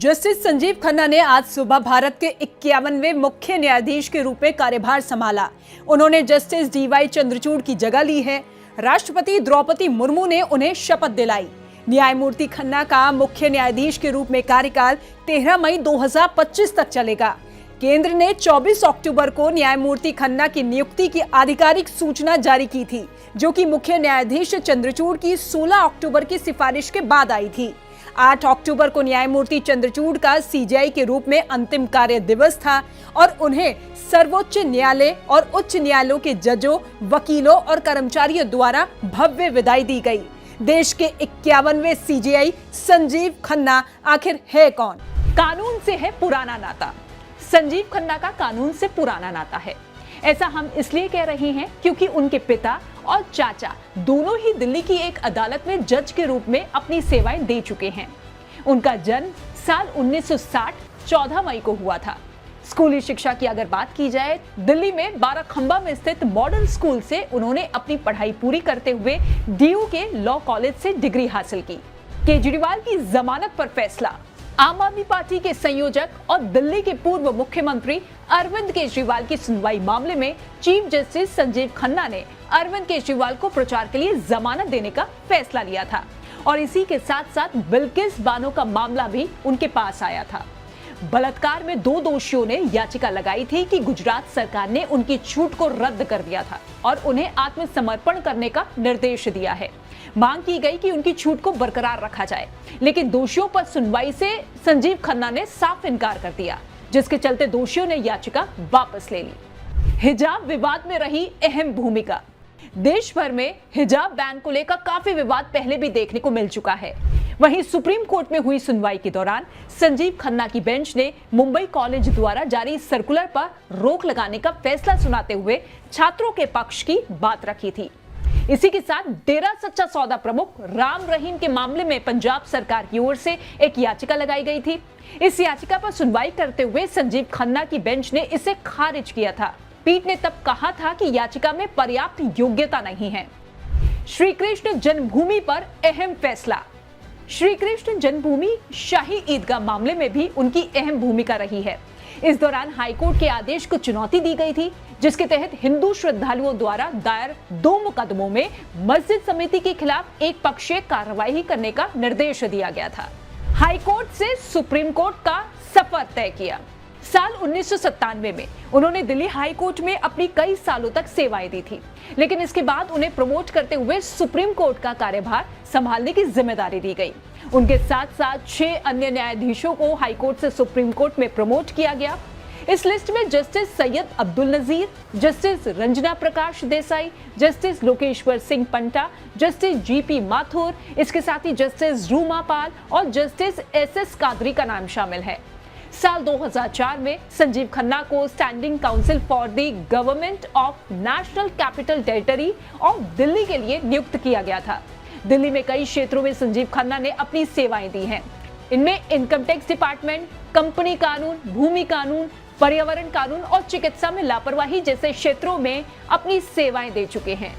Justice Sanjeev Khanna ने आज सुबह भारत के 51वें मुख्य न्यायाधीश के रूप में कार्यभार संभाला। उन्होंने जस्टिस डीवाई चंद्रचूड़ की जगह ली है। राष्ट्रपति द्रौपदी मुर्मू ने उन्हें शपथ दिलाई। न्यायमूर्ति खन्ना का मुख्य न्यायाधीश के रूप में कार्यकाल 13 मई 2025 तक चलेगा। केंद्र ने 24 अक्टूबर को न्यायमूर्ति खन्ना की नियुक्ति की आधिकारिक सूचना जारी की थी, जो कि मुख्य न्यायाधीश चंद्रचूड़ की 16 अक्टूबर की सिफारिश के बाद आई थी। 8 अक्टूबर को न्यायमूर्ति चंद्रचूड़ का सीजेआई के रूप में अंतिम कार्य दिवस था और उन्हें सर्वोच्च न्यायालय और उच्च न्यायालयों के जजों, वकीलों और कर्मचारियों द्वारा भव्य विदाई दी गई। देश के 51वें सीजेआई संजीव खन्ना आखिर है कौन? कानून से है पुराना नाता। संजीव खन्ना का कानून से पुराना नाता है। ऐसा हम इसलिए कह रहे हैं क्योंकि उनके पिता और चाचा दोनों ही दिल्ली की एक अदालत में जज के रूप में अपनी सेवाएं दे चुके हैं। उनका जन्म साल 1960 14 मई को हुआ था। स्कूली शिक्षा की अगर बात की जाए, दिल्ली में बाराखंबा में स्थित मॉडल स्कूल से उन्होंने अपनी पढ़ाई पूरी करते हुए डीयू के लॉ कॉलेज से डिग्री हासिल की। केजरीवाल की जमानत पर फैसला। आम आदमी पार्टी के संयोजक और दिल्ली के पूर्व मुख्यमंत्री अरविंद केजरीवाल की सुनवाई मामले में चीफ जस्टिस संजीव खन्ना ने अरविंद केजरीवाल को प्रचार के लिए जमानत देने का फैसला लिया था और इसी के साथ साथ बिल्किस बानो का मामला भी उनके पास आया था। बलात्कार में 2 दोषियों ने याचिका लगाई थी कि गुजरात सरकार ने उनकी छूट को रद्द कर दिया था और उन्हें आत्मसमर्पण करने का निर्देश दिया है। मांग की गई कि उनकी छूट को बरकरार रखा जाए, लेकिन दोषियों पर सुनवाई से संजीव खन्ना ने साफ इनकार कर दिया, जिसके चलते दोषियों ने याचिका वापस ले ली। हिजाब विवाद में रही अहम भूमिका। देश भर में हिजाब बैन को लेकर काफी विवाद पहले भी देखने को मिल चुका है। वहीं सुप्रीम कोर्ट में हुई सुनवाई के दौरान संजीव खन्ना की बेंच ने मुंबई कॉलेज द्वारा जारी सर्कुलर पर रोक लगाने का फैसला सुनाते हुए छात्रों के पक्ष की बात रखी थी। इसी के साथ डेरा सच्चा सौदा प्रमुख राम रहीम के मामले में पंजाब सरकार की ओर से एक याचिका लगाई गई थी। इस याचिका पर सुनवाई करते हुए संजीव खन्ना की बेंच ने इसे खारिज किया था। पीठ ने तब कहा था कि याचिका में पर्याप्त योग्यता नहीं है। श्री कृष्ण जन्मभूमि पर अहम फैसला। श्री कृष्ण जन्मभूमि शाही ईदगाह मामले में भी उनकी अहम भूमिका रही है। इस दौरान हाईकोर्ट के आदेश को चुनौती दी गई थी, जिसके तहत हिंदू श्रद्धालुओं द्वारा दायर 2 मुकदमों में मस्जिद समिति के खिलाफ एक पक्षीय कार्रवाई करने का निर्देश दिया गया था। हाईकोर्ट से सुप्रीम कोर्ट का सफर तय किया। साल 1997 में उन्होंने दिल्ली हाई कोर्ट में अपनी कई सालों तक सेवाएं दी थी, लेकिन इसके बाद उन्हें प्रमोट करते हुए सुप्रीम कोर्ट का कार्यभार संभालने की जिम्मेदारी दी गई। उनके साथ साथ 6 अन्य न्यायाधीशों को हाई कोर्ट से सुप्रीम कोर्ट में प्रमोट किया गया। इस लिस्ट में justice Syed Abdul Nazeer, justice Ranjana Prakash Desai, justice Lokeshwar Singh Panta, justice GP Mathur, इसके साथ ही जस्टिस रूमा पाल और जस्टिस एसएस कादरी का नाम शामिल है। साल 2004 में संजीव खन्ना को standing council for the government of national capital territory of Delhi के लिए नियुक्त किया गया था। दिल्ली में कई क्षेत्रों में संजीव खन्ना ने अपनी सेवाएं दी हैं। इनमें इनकम टैक्स डिपार्टमेंट, कंपनी कानून, भूमि कानून, पर्यावरण कानून और चिकित्सा में लापरवाही जैसे क्षेत्रों में अपनी सेवाएं दे चुके हैं।